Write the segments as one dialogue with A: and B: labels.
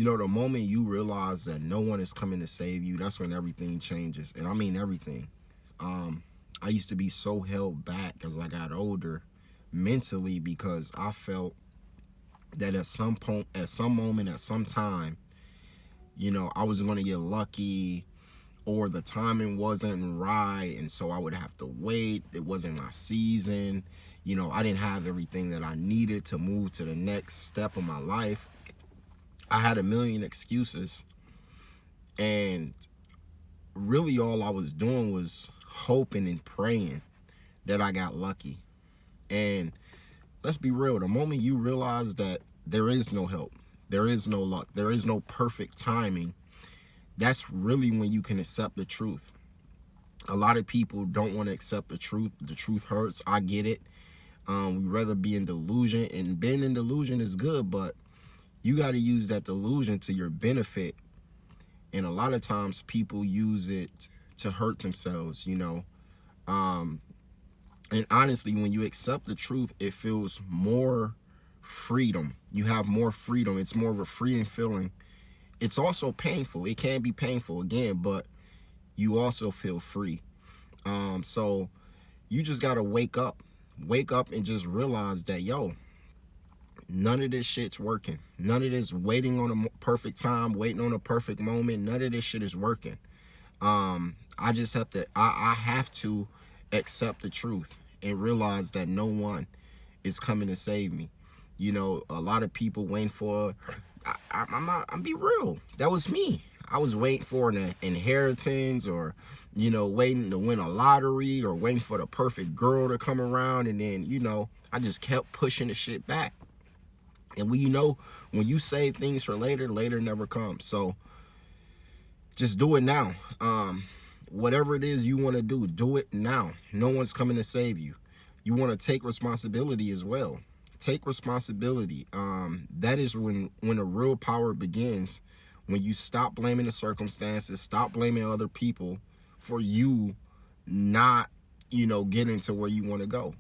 A: The moment you realize that no one is coming to save you, that's when everything changes. And I mean everything. Um, I used to be so held back as I got older mentally because I felt that at some point, at some moment, at some time, I was going to get lucky or the timing wasn't right. And so I would have to wait. It wasn't my season. I didn't have everything that I needed to move to the next step of my life. I had a million excuses. And really, all I was doing was hoping and praying that I got lucky. And let's be real, the moment you realize that there is no help, there is no luck, there is no perfect timing, that's really when you can accept the truth. A lot of people don't want to accept the truth. The truth hurts. I get it. We'd rather be in delusion, and being in delusion is good, but you got to use that delusion to your benefit. And a lot of times people use it to hurt themselves. Um, and honestly, when you accept the truth, it feels more freedom. You have more freedom. It's more of a freeing feeling. It's also painful. It can be painful again, but you also feel free. So you just gotta wake up and just realize that, yo, none of this shit's working. None of this waiting on a perfect time, waiting on a perfect moment. None of this shit is working. I just have to. I have to accept the truth and realize that no one is coming to save me. A lot of people waiting for. I'm not. I'm be real. That was me. I was waiting for an inheritance, or waiting to win a lottery, or waiting for the perfect girl to come around, and then I just kept pushing the shit back. And when you save things for later, later never comes. So just do it now. Whatever it is you want to do it now. No one's coming to save you. You want to take responsibility as well. Take responsibility. That is when the real power begins. When you stop blaming the circumstances, stop blaming other people for you not, getting to where you want to go.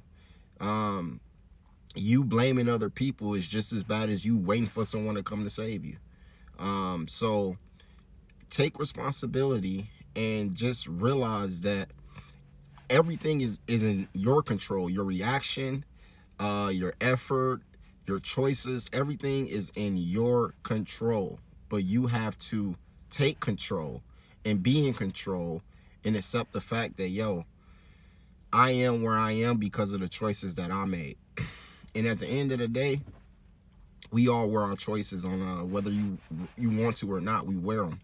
A: You blaming other people is just as bad as you waiting for someone to come to save you. So take responsibility and just realize that everything is in your control. Your reaction, your effort, your choices, everything is in your control. But you have to take control and be in control and accept the fact that, yo, I am where I am because of the choices that I made. And at the end of the day, we all wear our choices on whether you want to or not. We wear them.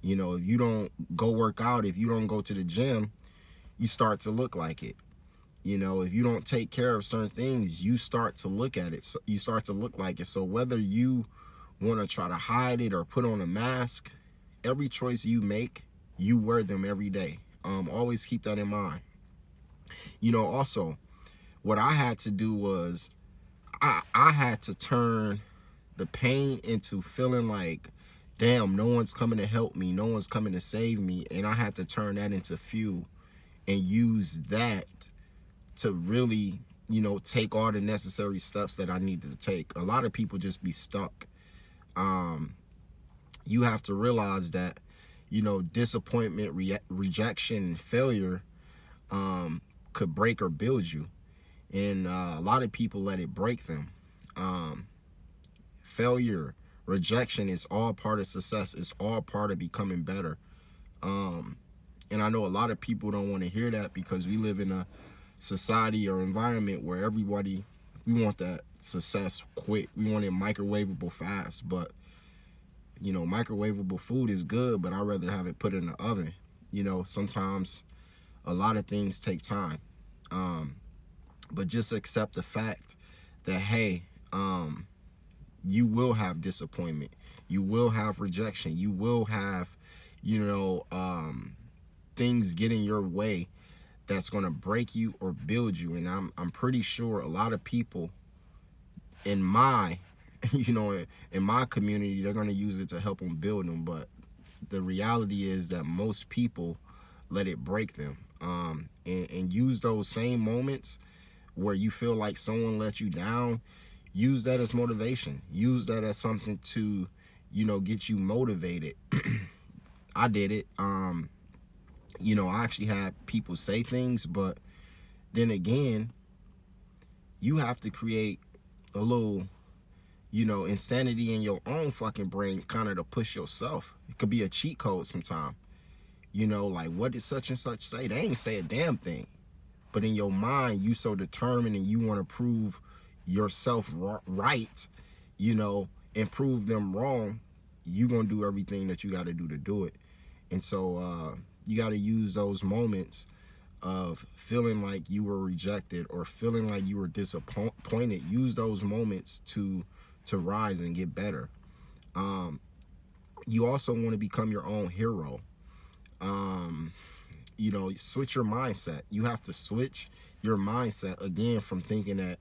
A: If you don't go work out, if you don't go to the gym, you start to look like it. If you don't take care of certain things, you start to look at it. So you start to look like it. So whether you want to try to hide it or put on a mask, every choice you make, you wear them every day. Always keep that in mind. Also, what I had to do was I had to turn the pain into feeling like, damn, no one's coming to help me, no one's coming to save me, and I had to turn that into fuel and use that to really, take all the necessary steps that I needed to take. A lot of people just be stuck. You have to realize that, disappointment, rejection, failure could break or build you. And a lot of people let it break them. Failure, rejection is all part of success. It's all part of becoming better. And I know a lot of people don't want to hear that because we live in a society or environment where everybody, we want that success quick. We want it microwavable fast. But, microwavable food is good, but I'd rather have it put in the oven. Sometimes a lot of things take time. But just accept the fact that, hey, you will have disappointment. You will have rejection. You will have, things get in your way that's going to break you or build you. And I'm pretty sure a lot of people in my, in my community, they're going to use it to help them build them. But the reality is that most people let it break them. And use those same moments where you feel like someone let you down, use that as motivation. Use that as something to, you know, get you motivated. I did it. You know, I actually had people say things, but then again, you have to create a little, you know, insanity in your own fucking brain kind of to push yourself. It could be a cheat code sometime. You know, like, what did such and such say? They ain't say a damn thing. But in your mind, you so determined and you want to prove yourself right, you know, and prove them wrong. You gonna do everything that you got to do it. And so you got to use those moments of feeling like you were rejected or feeling like you were disappointed. Use those moments to rise and get better. You also want to become your own hero. You know, switch your mindset. You have to switch your mindset again from thinking that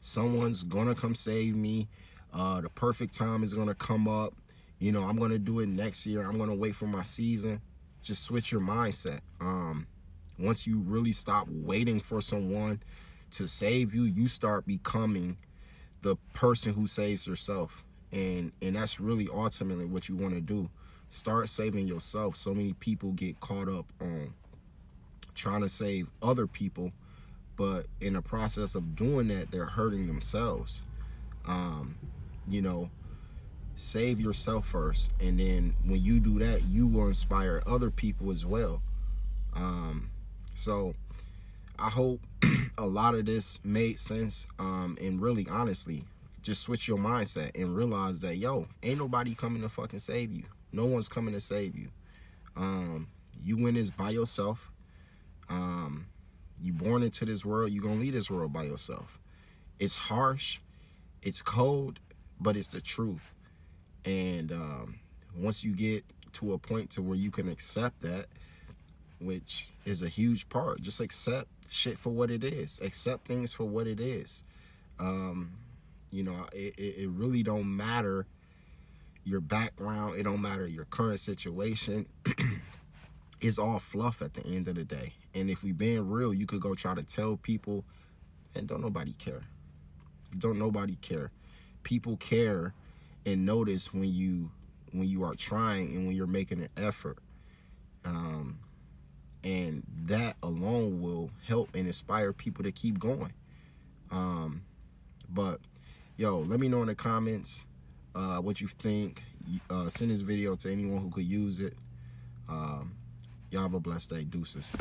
A: someone's gonna come save me, the perfect time is gonna come up, you know, I'm gonna do it next year, I'm gonna wait for my season. Just switch your mindset. Once you really stop waiting for someone to save you, you start becoming the person who saves yourself. And that's really ultimately what you want to do. Start saving yourself. So many people get caught up on trying to save other people, but in the process of doing that, they're hurting themselves. You know, save yourself first, and then when you do that, you will inspire other people as well. So I hope a lot of this made sense. And really, honestly, just switch your mindset and realize that, yo, ain't nobody coming to fucking save you. No one's coming to save you. You win this by yourself. You born into this world, you gonna leave this world by yourself. It's harsh, it's cold, but it's the truth. And once you get to a point to where you can accept that, which is a huge part, just accept shit for what it is. Accept things for what it is. You know, it really don't matter your background, it don't matter your current situation. It's all fluff at the end of the day. And if we being real, you could go try to tell people, and don't nobody care. Don't nobody care. People care and notice when you are trying and when you're making an effort. And that alone will help and inspire people to keep going. But yo, let me know in the comments what you think. Send this video to anyone who could use it. Y'all have a blessed day. Deuces.